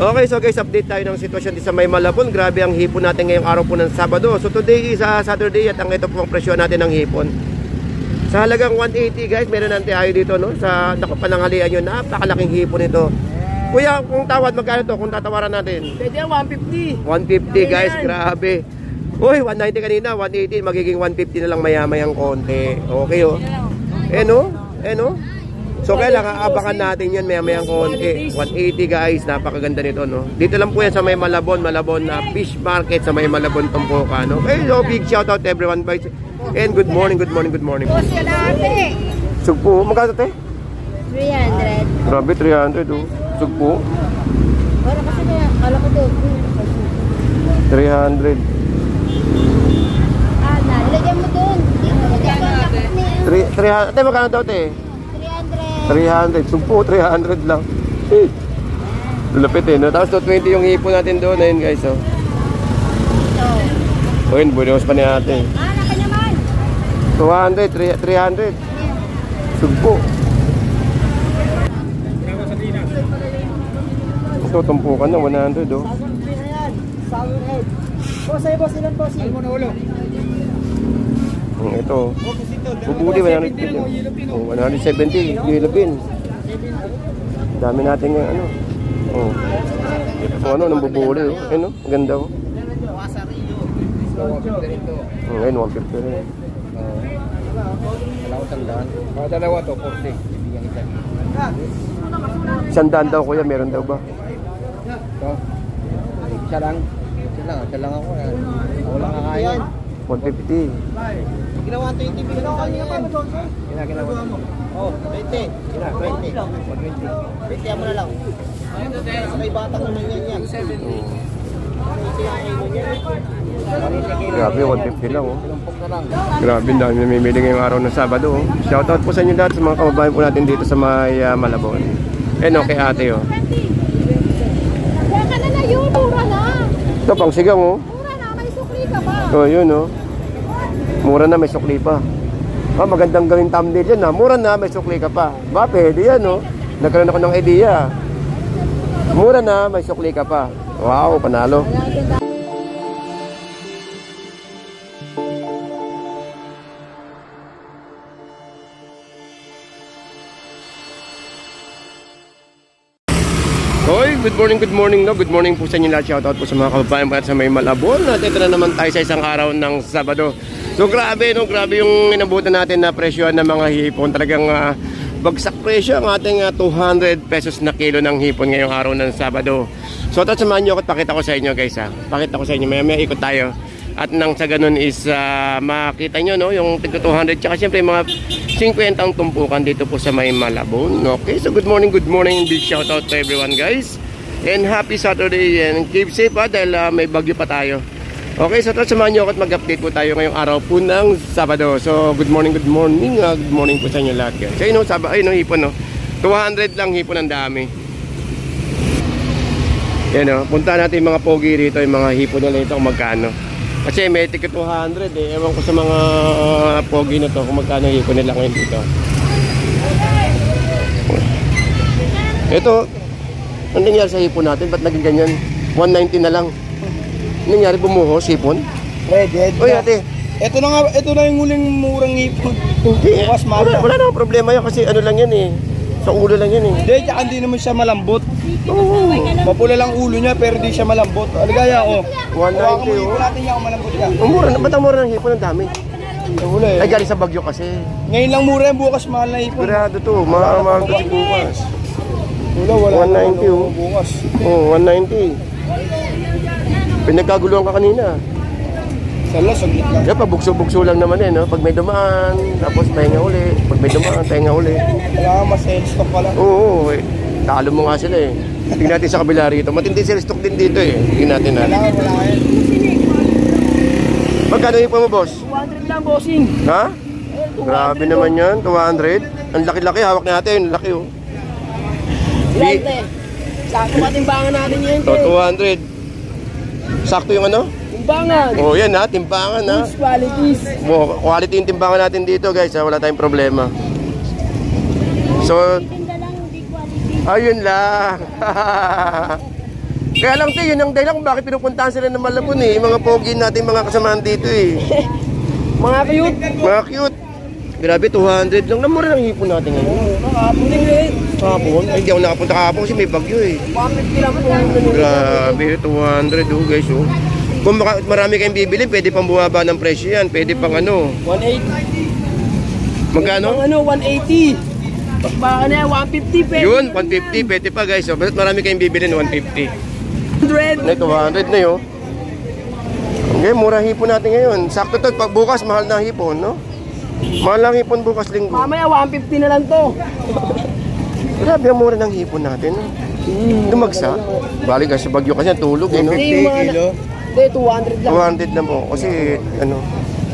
Okay, so guys, update tayo ng sitwasyon dito sa May Malabon. Grabe ang hipon natin ngayong araw po ng Sabado. So today is Saturday at ang ito po ang presyo natin ng hipon. Sa halagang 180 guys, meron natin tayo dito no, sa pananghalian nyo. Napakalaking hipon ito. Kuya, kung tawad, magkano to kung tatawaran natin? Pwede 150. 150 guys, grabe. Uy, 190 kanina, 180, magiging 150 na lang maya-mayang konti. Okay oh. No? So kailangan abangan natin yan maya-mayang konti. 180 guys, napakaganda nito no. Dito lang po yan sa May Malabon na fish market sa May Malabon, Tumpukan. Okay, so big shout out everyone guys. And good morning. Boss ka na ate. Sugpo, magkano te? 300. Grabe, 300 oh. Sugpo. Wala kasi kaya, kala ko to. 300. Nilagyan mo dun. Dito, 300. Ate, magkano daw te? 300. Sugpo, 300 lang. Lupit eh, no? Tapos 220 yung hipon natin doon. Ayun guys, oh. O yun, bunos pa ni ate. Naka naman. 200, 300. Sugpo. Ito, tumpukan na, 100, oh. Boss, ay boss, ilan boss? Almo na ulo. Ito. Bubuli, 150. Oh, 170, yellow pin. Dami natin yung ano. Oh. Ano, nang bubuli, oh. Ayun, oh. Ganda, oh. Ngayon, 150 rin. Wala ko sandaan. Mga dalawa to, 40. Bibigyan kita. Sandaan daw kuya, meron daw ba? Ito. Isa lang. Isa lang ako. Wala kakain. 150. Ginawa 20, bigyan ko kanina pa. Ginawa mo. Oh, 20. 20. 20 mo na lang. May batang naman yan. Grabe, 150 lang, oh. Grabe, dami namimili ngayong araw ng Sabado, oh. Shoutout po sa inyo lahat sa mga kababayan po natin dito sa May Malabon. Okay ate, oh. Huwag ka na yun, mura na. Ito, pang sigang, oh. Mura na, may sukli ka ba? Oh, yun, oh. Mura na, may sukli pa. Magandang gawin thumbnail yan, ha. Mura na, may sukli ka pa. Ba, pwede yan, oh. Nagkaroon ako ng idea. Mura na, may sukli ka pa. Wow, panalo. Hoy, good morning no. Good morning po sa inyo lahat. Shoutout po sa mga kababayan po at sa May Malabon. At ito na naman tayo sa isang araw ng Sabado. So grabe no, grabe yung inabutan natin na presyohan ng mga hipon. Talagang bagsak presyo ang ating 200 pesos na kilo ng hipon ngayong araw ng Sabado. So samahan nyo ako at pakita ko sa inyo guys ha. Pakita ko sa inyo, maya ikot tayo. At nang sa ganun is makita nyo no, yung tig 200 tsaka syempre mga 50 ang tumpukan dito po sa May Malabon. Okay, so good morning, big shout out to everyone guys. And happy Saturday and keep safe ha, dahil may bagyo pa tayo. Okay, so samahan nyo ako at mag-update po tayo ngayong araw po ng Sabado. So good morning good morning po sa inyo lahat guys. So yun no, ayun no, hipon no, 200 lang hipon, ang dami. Yan no, punta natin yung mga pogi rito, yung mga hipon nila ito kung magkano. Kasi may ticket 200 eh. Ewan ko sa mga pogi na to kung magkano hipon nila ngayon dito. Ito, anong nangyari sa hipon natin? Ba't naging ganyan? 190 na lang. Anong nangyari, bumuhos hipon? Pwede. Uy ate, Ito na yung huling murang hipon. hindi. Bukas mahal. Wala namang problema yan kasi ano lang yan eh. Sa ulo lang yan eh. Hindi, tsaka hindi naman siya malambot. Oo. Mapula lang ulo niya pero di siya malambot. Aligaya oh. 190 oh. Natin yan kung malambot ka. Mura na, ba't ang mura ng hipon? Ang dami. Wala eh. Ay galing sa Bagyo kasi. Ngayon lang mura yan, bukas mahal na hipon. Sigurado to, mahal kasi bukas. Wala 190 oh. bukas. Oh, 190. Pinagkaguluhan ka kanina. Sala, saglit lang. Kaya pabukso-bukso lang naman eh, no? Pag may dumaan, tapos pahinga uli. Pag may dumaan, pahinga uli. Kailangan mas sell stock pala. Oo, eh. Talo mo nga sila eh. Tingnan natin sa kabila rito. Matindi sell stock din dito eh. Tingnan natin natin. Wala yan. Magkano yung pa mo, boss? 200 lang, bossing. Ha? Grabe naman yan, 200. Ang laki-laki, hawak natin. Laki oh. Lante. Sakto matimbangan natin yan. So, 200. Sakto yung ano? Timbangan. Oh, yan ha, timbangan ha. Goods qualities. Quality yung timbangan natin dito guys ha, wala tayong problema. So, ayun lang. Kaya lang, te, yun ang dahilan kung bakit pinupuntahan sila ng Malabon eh. Yung mga pogi natin, mga kasamaan dito eh. Mga cute. Mga cute. Grabe, 200 lang. Namura ng hipon natin ngayon. Kahapon din eh. Kahapon? Ay, hindi ako nakapunta kahapon kasi may bagyo eh. 150 lang po. Grabe, 200 oh guys oh. Kung marami kayong bibili, pwede pang bumaba ng presyo yan. Pwede pang ano. 180. Magkano? Ano, 180. Baka na 150 pe. Yun, 150. Pwede pa guys oh. Basta't marami kayong bibili, 150. 100. Na 200 na yun. Okay, mura hipon natin ngayon. Sakto to, pag bukas mahal na hipon, no? Mahal lang hipon bukas linggo. Mamaya 150 na lang to. Grabe ang mura ng hipon natin, no? Dumagsa. Bali guys, sa Bagyo kasi tulog eh, no? Hindi, hindi, 200 lang. 200 lang po. Kasi, ano.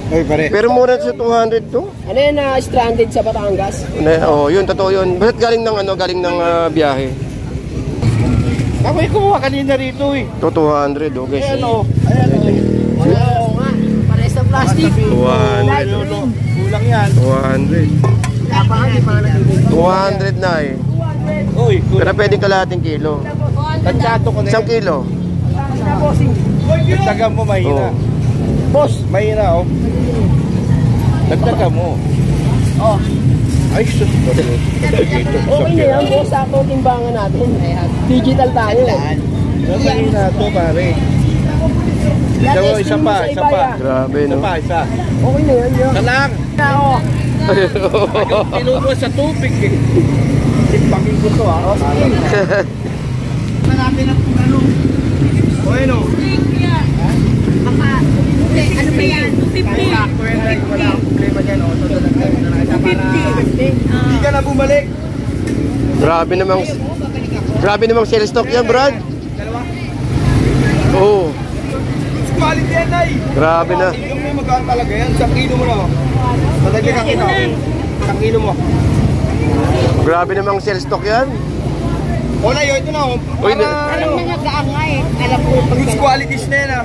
Ay, pare. Pero mura sa 200 to. Ano yun na stranded sa Batangas? Oh, yun, totoo yun. Basta't galing ng, ano, galing ng biyahe. Ako yung kumuha kanina rito eh. To 200, oh guys. Ayan o. Ayan o. Oo nga. Pares ng plastic. 200. Kulang yan. 200. Wala pa, hindi pa nga 200 na eh. Uy, Pero pwedeng kalahating kilo. Tansato ko na Isang yan. kilo. Dagdagan mo, mahina. Oh. Boss. Mahina o. Dagdagan mo. Oh. Ay, sus. Okay na yan, boss. Sakto timbangan natin. Digital tayo. Mahina to, pare. Isa pa, isa pa. Grabe, Isa no? pa, isa. Okay na yan. Isa lang. Oo. Tinubo sa tubig eh. Timpangin ko to ha. Marami ng ano. O ano? Ano ba yan? 250. Wala akong problema dyan. O, tutulad kayo na lang. 250. Hindi ka na bumalik. Grabe namang sales stock yan, Brad. Dalawa. Oo. Quality yan ay. Grabe na. Yung may magkaan talaga yan. 1 kilo mo na o. Madagdagan ko na. 1 kilo mo. Grabe namang sales stock yan. O na yun, ito na o. Uy, Alam na nag-aanga eh. Alam ko pag Goods qualities na yan ah.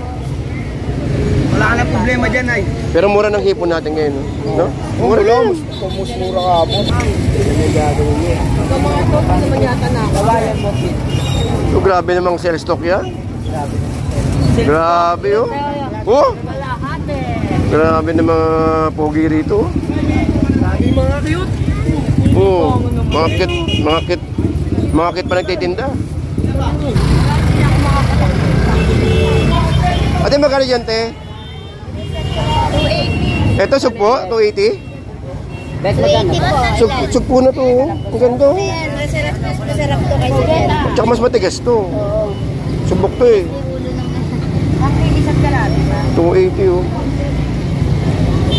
Wala ka na problema dyan ay. Pero mura ng hipon natin ngayon, no? Mura lang. Kumus mura ka po. Sa mga to, paano naman yata na? Kawayan mo, kid. So, grabe namang sales stock yan. Grabe, oh. Oh, lahat eh. grabe na mga pogi rito. Sabi mga cute. Oh, mga kit pa nagtitinda. Ate, magkano dyan, te? 280. Ito, supo, 280. Best 280 po. Supo na to, oh. Ang ganda. Oh. Ayan, masarap to kay Sir. Tsaka mas matigas to. Subok to eh. Ang isang kalahati ba? 280 oh.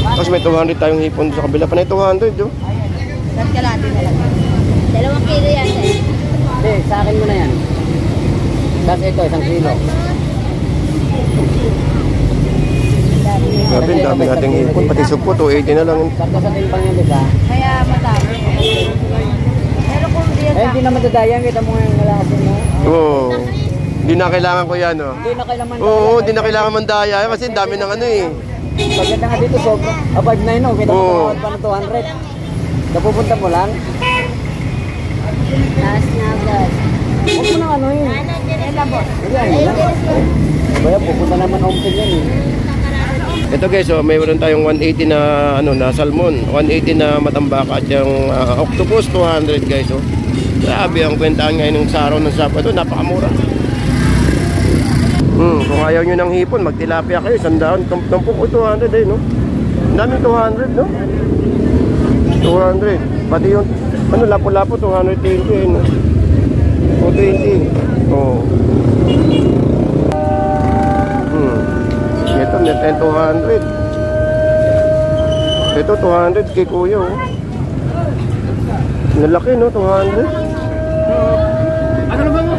Tapos may 200 tayong hipon sa kabila pa na 200 oh. Isang kalahati na lang. 2 kilo yan eh. Hindi, sa akin mo na yan. Tapos ito, 1 kilo. Sabi, ang dami nating hipon. Pati supo, 280 na lang. Sakto sa timpang yan, di ba? Kaya matami. Pero kung di Eh, hindi na madadayan. Kita mo yung nalasin mo. Oo. Di na kailangan ko yan oh. Hindi na kailangan. Oo, di na kailangan mandaya kasi ang dami ng ano eh. Pagkita nga dito, so, 5.9 oh. Kita mo Oo. tumawad pa ng 200. Napupunta mo lang. last na agad. Huwag mo na ano yun. Yan na boss. Hindi, ano lang. Kaya pupunta naman ompin yan eh. Ito guys, oh, mayroon tayong 180 na ano na salmon, 180 na matambaka at yung octopus 200 guys oh. Grabe ang kwentahan ngayon ng sa araw ng Sabado, napakamura. Kung ayaw nyo ng hipon, magtilapia kayo, sandaan, tampok ko 200 eh no. Ang daming 200 no. 200. Pati yung ano lapo-lapo 220 eh no. 220. Oh. Ito, net 200. Ito, 200 kay kuya, oh. Nalaki, no? 200. Ano na ba mo?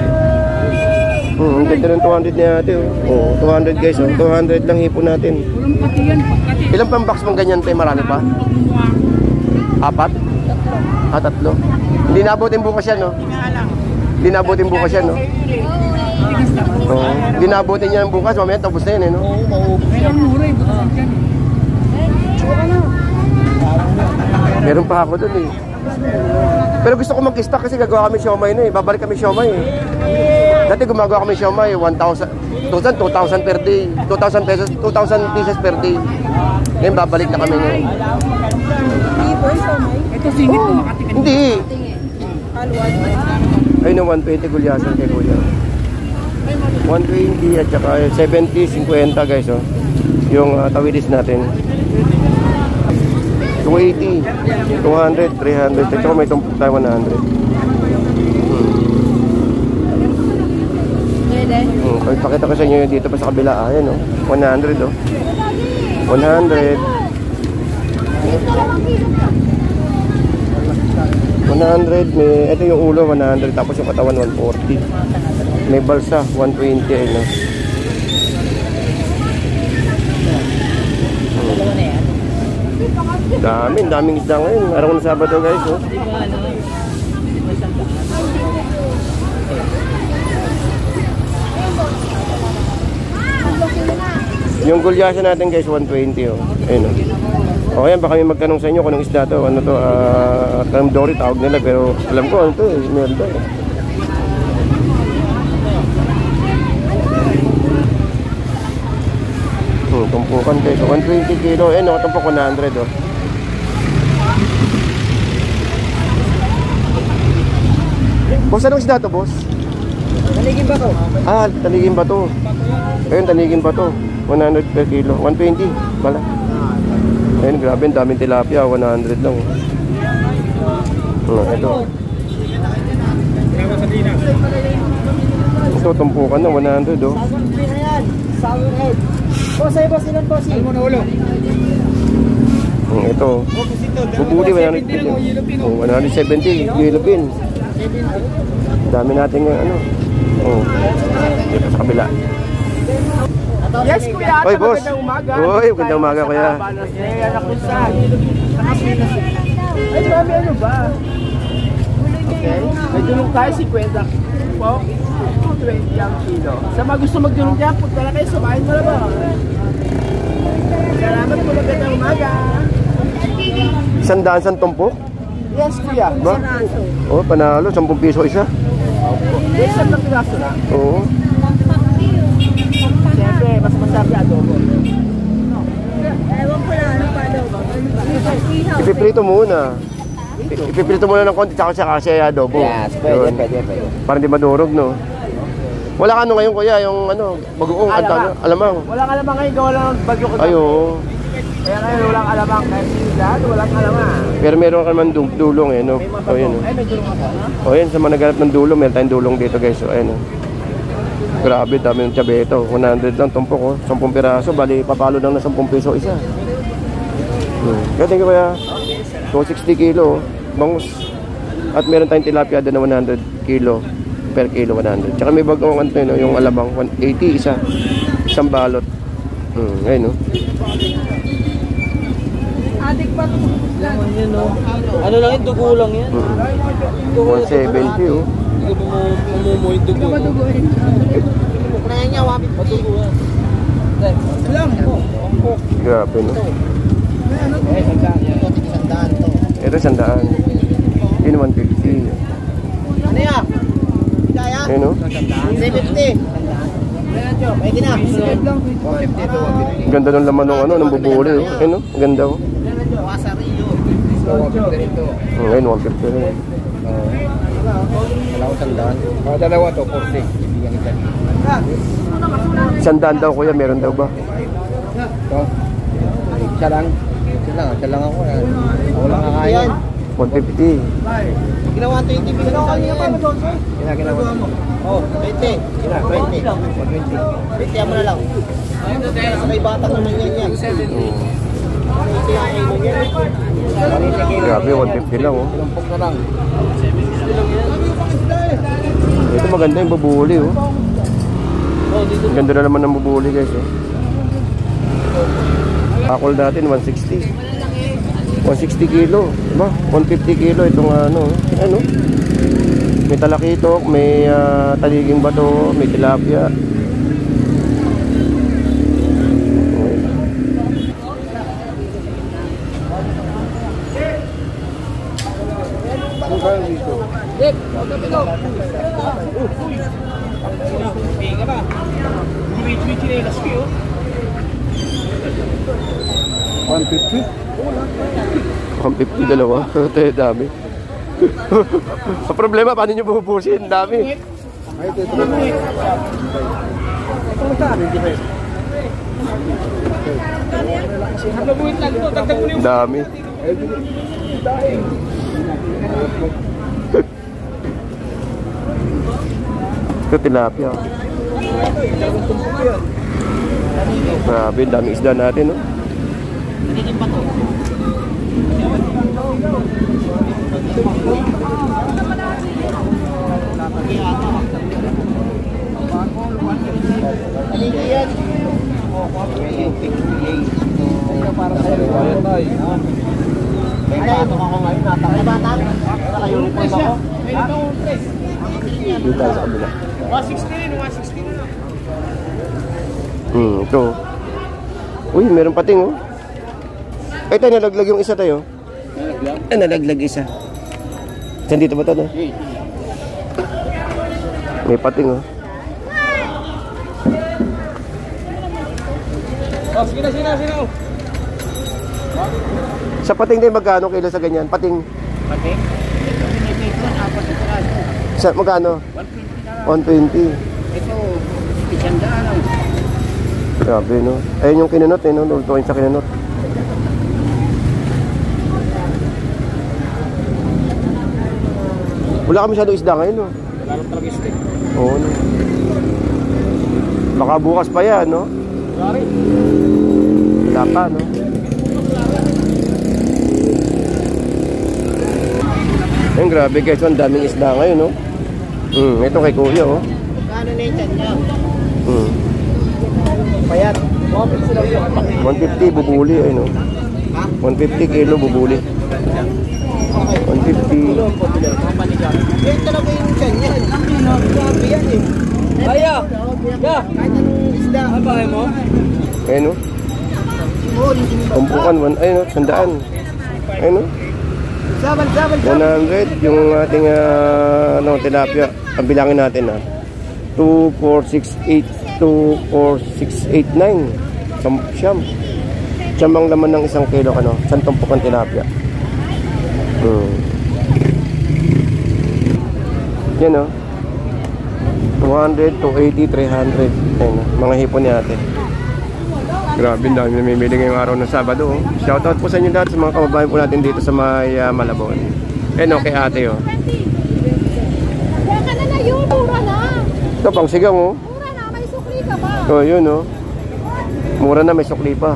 Ang ganda ng 200 niya ate, oh. 200 guys, oh. 200 lang hipon natin. Walang pati yan. Ilang pang box mong ganyan, tayo? Marami pa? 4? Ah, 3. Hindi nabutin bukas yan, no? Hindi nabutin bukas yan, no? Oo. Hindi nabutin niya bukas, mamaya tapos na yun, eh, no? Kailang mura eh. Bukas yan. Meron pa ako dun, eh. Pero gusto ko mag-stock kasi gagawa kami siomay na eh. Babalik kami siomay eh. Dati gumagawa kami siomay 1,000, 2,000 per day. 2,000 pesos, 2,000 pieces per day. Ngayon babalik na kami ngayon. Ito singit ko makatikin. Hindi. Ayun na 120 gulyasan kay Kuya. 120 at saka 70, 50 guys oh. Yung tawidis natin. 280, 200, 300, at saka may tumpok tayo 100. Pakita ko sa inyo dito pa sa kabila. Ayan oh, 100 oh. 100. 100, may, ito yung ulo 100, tapos yung katawan 140. May balsa 120 ayun no. Daming isda ngayon. Araw ng Sabado guys oh. Yung gulyasa natin guys 120 oh. Ayun oh. O yan, baka may magtanong sa inyo kung anong isda to. Ano to? Dory tawag nila pero alam ko ano to eh. Meron to eh. Tumpukan guys. 120 kilo. Eh no, tumpok 100 oh. Boss, anong isda to boss? Taligin ba to? Ah, taligin ba to? Ayun, taligin ba to? 100 per kilo. 120 pala. Ayun, grabe, daming tilapia, 100 lang. Ito. Ito, tumpukan na, 100 oh. Sour head. Boss, ay boss, ilan boss? Ano mo na ulo? Ito. Bubuli, 170. 170, yellow pin. Dami natin yung ano. Dito sa kabila. Yes, kuya. Oy, boss. Oy, magandang umaga, kuya. Ay, grabe, ano ba? Okay. May dulong tayo, 50 po. 20 ang kilo. Sa mga gusto magdulong dyan, punta na kayo, sumahin mo na ba? Salamat po, magandang umaga. 100 san tumpok? Yes, kuya. Ba? Oh, panalo, 10 piso isa. Yes, ang piraso na. Oo. Siyempre, mas masabi adobo. Ewan ko na, ano pa adobo? Ipiprito muna. Ipiprito muna ng konti, tsaka siya kasi adobo. Yes, Yun. pwede. Para hindi madurog, no? Wala ka ano ngayon, kuya, yung ano, bagoong, alamang. Walang alamang ngayon, gawa lang ng bagyo ko. Ayo. Kaya ngayon, walang alamang. Kahit sinigad, walang alamang. Pero meron ka naman dulong eh, no? O yun, Ay, may dulong ako, no? o yan, sa mga naghanap ng dulong, meron tayong dulong dito guys. O ayun, grabe, dami ng tiyabeto. 100 lang tumpok, oh. 10 piraso, bali, papalo lang na 10 piso isa. Kaya tingin ko kaya, 260 kilo, bangus. At meron tayong tilapia na 100 kilo per kilo, 100. Tsaka may bagong ano yun, yung alamang, 180 isa. Isang balot. Ayun, no? Adik pa ito. Yan, no? Ano lang yun, dugo lang yan. 170, oh. Hindi ko pumumuhin dugo. Maduguin. Kunayan niya, wapit matuguan. Alam mo. Grabe, no? Eh, sandaan to. Ito, 100. Yun, 150. Ano yan? Kaya? Ayun, no? 750. Pwede na. 150 to 150. Ganda ng laman ng ano, ng bubuli, oh. Ayun, no? Ganda, oh. Wasarillo. 150 rin to. Ayun, 150 rin. Wala ko sandaan. Mga dalawa to, 40. Bibigyan kita. 100 daw, kuya, meron daw ba? Ito. Isa lang. Isa lang ako. Wala kakayan. 150. Ginawa 20 bilhin sa kanina pa, Johnson. Ginawa mo. Oh, 20. 20. 20 mo na lang. Sa kay batang naman yan. Grabe, 150 lang, oh. Lumpok na lang. Ito maganda yung bubuli, oh. Ganda na naman ng bubuli, guys, oh. Akol natin, 160. 160 kilo, diba? 150 kilo itong ano, may talakitok, may taliging bato, may tilapia. Magkano dito? Dek, huwag ka pito. Tingin ka ba? Hindi chinelas ko yun. 150? 150 dalawa. Ito dami. Ang problema, paano nyo bubusin? Dami. Ay, ito na. Ito magkano? Nabuhin lang ito, dagdag mo na yung Dami. Ito tilapia. Grabe, dami isda natin, no? Dito tayo sa kabila. 160 na. Ito. Uy, meron pating, oh. Ay, tayo, nalaglag yung isa tayo. Ay, nalaglag isa. Saan dito ba ito, no? May pating, oh. Oh, sige na. Sa pating din, magkano kilo sa ganyan? Pating, Pati? Ito, pinipig ko, 4 na piraso. sa magkano? 120 na 120. lang. Ito, 100 Grabe, no? Ayun yung kinunot, eh, no? Lutuin sa kinunot. Wala kami masyadong isda ngayon, no? Wala lang talaga isda. Oo, no? Baka bukas pa yan, no? Sorry. Wala pa, no? Ayun, grabe guys, ang daming isda ngayon, no? Ito kay Kuya, oh. Kano na yung niya? Payat. 150 bubuli, ayun, no? 150 kilo bubuli. 150. Eh, talaga yung tiyan yan. Grabe yan eh. Kaya! Kahit anong isda. Abay mo? Ayun, no? Kumpukan, ayun, no? 100. Ayun, no? Sabal. 100 yung ating tilapia. Ang bilangin natin, 2, 4, 6, 8, 2, 4, 6, 8, 9. Siyam. Siyam ang laman ng 1 kilo, isang tumpukan tilapia. Yan, 200, 280, 300. Ayun, mga hipon ni ate. Grabe, dami namimili ngayong araw ng Sabado, oh. Shoutout po sa inyo lahat, sa mga kababayan po natin dito sa may Malabon. Okay ate, oh. Kaya ka na yun, mura na. Ito pang sigang, oh. Mura na, may sukli ka ba? Oh, yun, oh. Mura na, may sukli pa.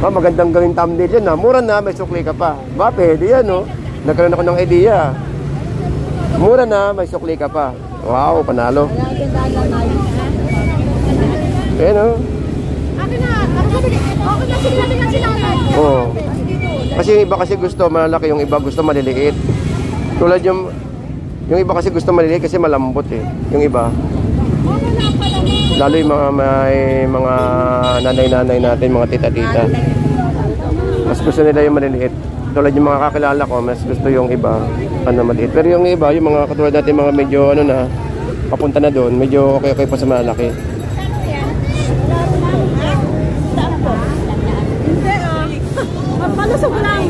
Magandang gawing thumbnail yan, Mura na, may sukli ka pa. Pwede yan, oh. Nagkaroon ako ng idea. Mura na, may sukli ka pa. Wow, panalo. Ayan, oh. Akin na, okay na, sige natin ang sinanay. Oo. Kasi yung iba kasi gusto malalaki, yung iba gusto maliliit. Tulad yung iba kasi gusto maliliit kasi malambot, eh. Yung iba. Lalo yung mga nanay-nanay natin, mga tita-tita. Mas gusto nila yung maliliit. Tulad yung mga kakilala ko, mas gusto yung iba, maliit. Pero yung iba, yung mga katulad natin, mga medyo na, papunta na doon, medyo okay pa sa malaki. Palusog lang.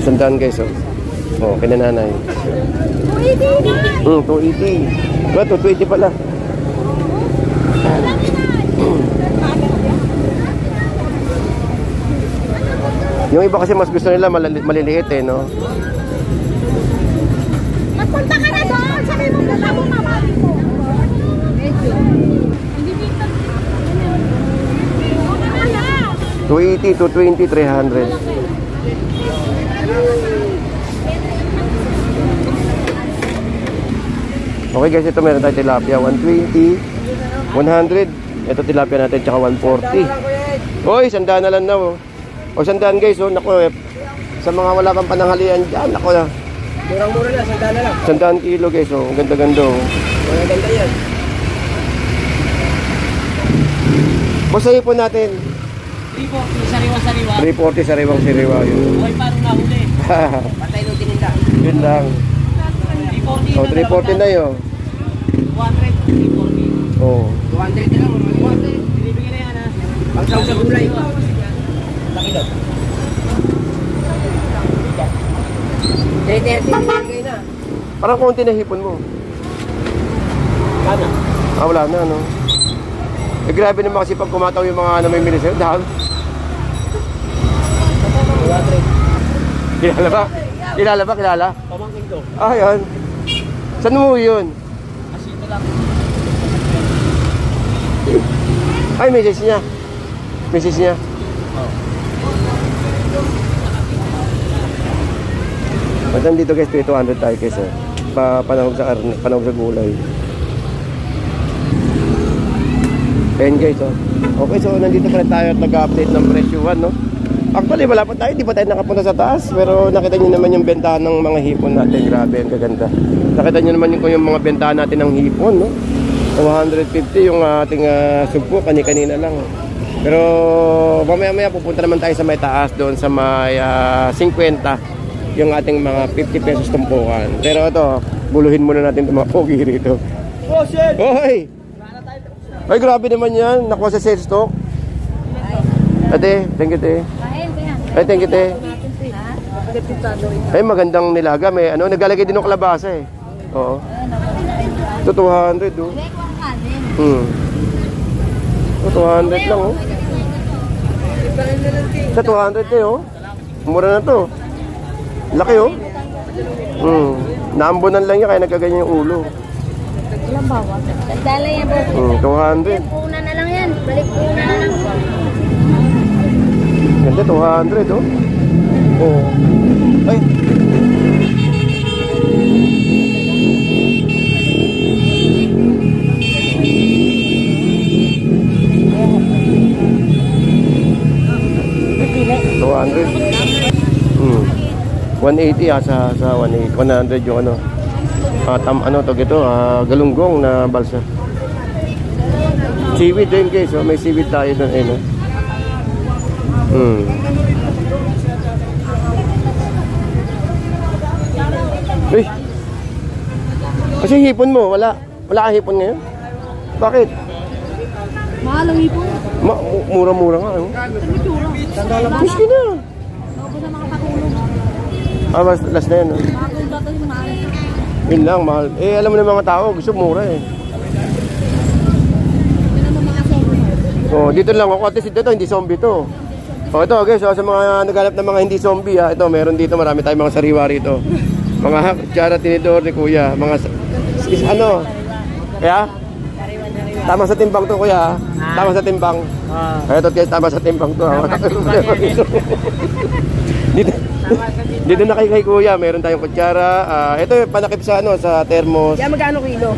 100 guys, oh. Oh, kinananay. 280. 280. Ba, 220 pala. Yung iba kasi mas gusto nila maliliit, eh, no? Magpunta ka na doon. Sabi mo, punta mo mamali ko. Medyo. Hindi dito. 280, 220, 300. Okay guys, ito meron tayo tilapia. 120, 100. Ito tilapia natin, tsaka 140. Hoy, 100 na lang na, oh. O 100 guys, oh. Naku, sa mga wala pang pananghalian dyan, naku na. Murang-mura na, 100 na lang. 100 kilo guys, oh. Ang ganda-ganda, oh. Maganda yan. Basahin po natin. 340, sariwa-sariwa. 340 sariwang siriwa yun. Okay, parang nahuli. Patay nung tininda. Yun lang. O, 340 na yun. 200, 340. Oo. 200 na lang. 200. Binibigyan na yan ha. Pagsaw sa gulay. Laki daw. 330 binibigay na. Parang konti na hipon mo. Kano? Wala na, no? Eh, grabe naman kasi pag kumataw yung mga namimili sa'yo, dahil. 200. Kilala ba? Kilala ba? Kilala? Pamangkin ko. Ah, yan. Saan mo yun? Asito lang. Ay, message niya. Message niya. At nandito guys, 200 tayo guys. Panahog sa karne, panahog sa gulay. Ayan guys, oh. Okay, so nandito pa rin tayo at nag-update ng presyuhan, no? Actually, wala pa tayo, hindi pa tayo nakapunta sa taas. Pero nakita nyo naman yung bentahan ng mga hipon natin. Grabe, ang gaganda. Nakita nyo naman yung mga bentahan natin ng hipon, no? 150 yung ating sugpo, kani-kanina lang. Pero mamaya-maya pupunta naman tayo sa may taas, doon sa may 50 yung ating mga 50 pesos tumpukan. Pero ito, buluhin muna natin itong mga pogi rito. Oh shit! Hoy! Ay, grabe naman yan. Nakuha sa sales stock. Ate, thank you, te. Ay, thank you, te. Ay, magandang nilaga. May ano, naglalagay din ng kalabasa eh. Oo. Ito 200, oh. Ito 200 lang, oh. Sa 200 eh, oh. Mura na to. Laki, oh. Naambunan lang yan, kaya nagkaganyan yung ulo. Ilang bawas? Sandala yan po. 200. Puna na lang yan. Balik puna na lang po. Ganda, 200, oh. Oo. Ay. Hmm. 180 sa 100 yung ano. Ano to gito, galunggong na balsa. Seaweed din guys, so may seaweed tayo doon eh, no? Uy! Kasi hipon mo, wala kang hipon ngayon? Bakit? Mahal ang ipon. Mura-mura nga, ano? Miski na! Naubos na mga patulong. Last na yan, no? Bagong datos mahal. Yun lang, mahal. Eh, alam mo na mga tao, gusto mura eh. Yun ang mga sobrang. Oh, dito lang ako. At least dito, hindi zombie to. Oh, ito guys, sa mga naghanap ng mga hindi zombie, ito, meron dito, marami tayong mga sariwa rito. Mga kutsara, tinidor ni kuya. Mga, ano? Kaya? Tama sa timbang to, kuya. Tama sa timbang. Ito guys, tama sa timbang to. Dito na kay kuya, meron tayong kutsara. Ito yung panakip sa ano, sa thermos. Yan magkano kilo?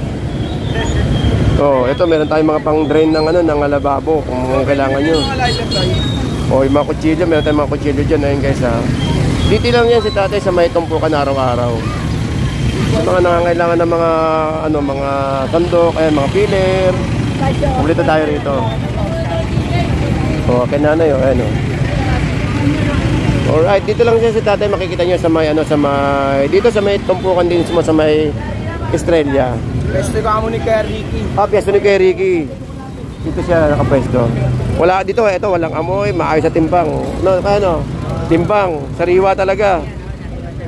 Oh, ito meron tayong mga pang-drain ng ano, ng lababo kung kailangan niyo. Oh, yung mga kutsilyo, meron tayong mga kutsilyo diyan, ayun guys ha. Dito lang yan si tatay sa may tumpukan araw-araw. Sa mga nangangailangan ng mga ano, mga sandok, ayan, mga filler. Kumplito tayo rito. Oh, kay nanay, oh, ayan oh. Alright, dito lang siya si tatay, makikita niyo sa may ano, sa may dito sa may tumpukan din sa may Estrella. Pwesto ka mo ni Kuya Ricky. Pwesto ni Kuya Ricky. Dito siya nakapwesto. Wala dito, ito walang amoy, maayos sa timbang. No, ano? Timbang, sariwa talaga.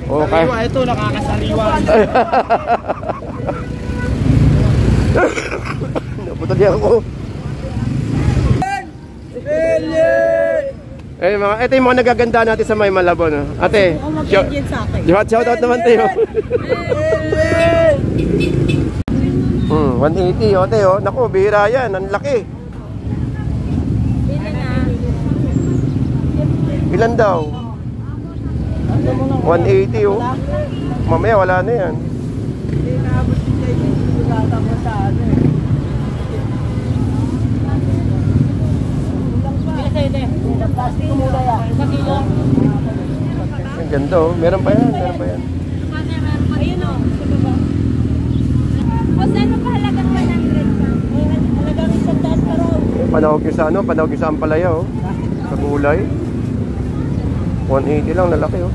Okay. Sariwa, ito nakakasariwa. Naputol niya ako. Eh, ito yung mga nagaganda natin sa may Malabon. No? Ate, shout out naman tayo. 180, ate, oh. Naku, bihira yan. Ang laki. Ilan daw? 180, oh. Mamaya, wala na yan. Ang ganda, oh. Meron pa yan, meron pa yan. Ayun o. Boss, ano pa halagang 100 pa? Halagang 100 pa raw. Panahog yung sa ano, panahog yung sa Ampalaya, oh. Sa gulay. 180 lang, lalaki, oh.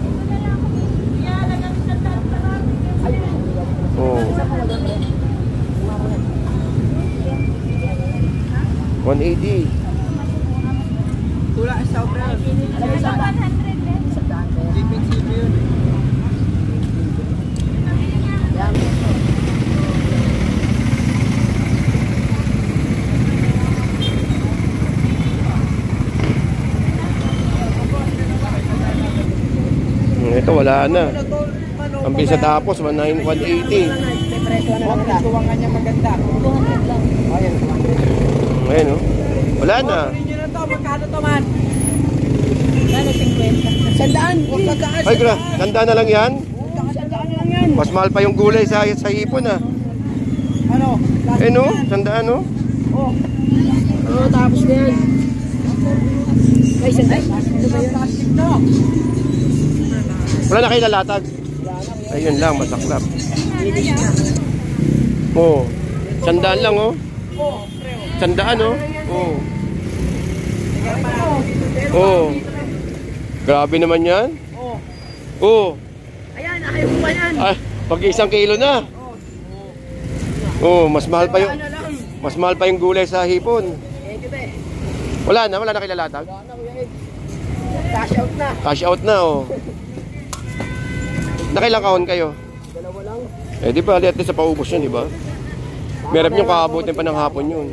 Oh. 180. Tula sa obra. Sipin-sipin yun. Ito wala na. Ang bilis sa tapos 180. Tuwangan niya maganda. Ayan. Ayan oh. Wala na. Ninyo na to, magkano to man? Gano 50? Sandaan. Huwag sandaan. Ay, ganda na lang yan. Sandaan lang yan. Mas mahal pa yung gulay sa hipon ah. Ano? Eh no, sandaan no. Oh. Ano tapos na yan? Ay, sandaan. Ano ba yun? Plastic no. Wala na kayo lalatag. Ayun lang, masaklap. Oh, sandaan lang oh. Sandaan oh. Oh. Oh. Grabe naman yan. Oh. Ayan, ayaw mo ba yan? Ay, pag 1 kilo na. Oh, mas mahal pa yung gulay sa hipon. Wala na kayo lalatag. Cash out na. Cash out na oh. Nakailang kahon kayo? Dalawa lang. Eh di ba, at least sa paubos yun, di ba? Meron yung kaabutin pa ng hapon yun.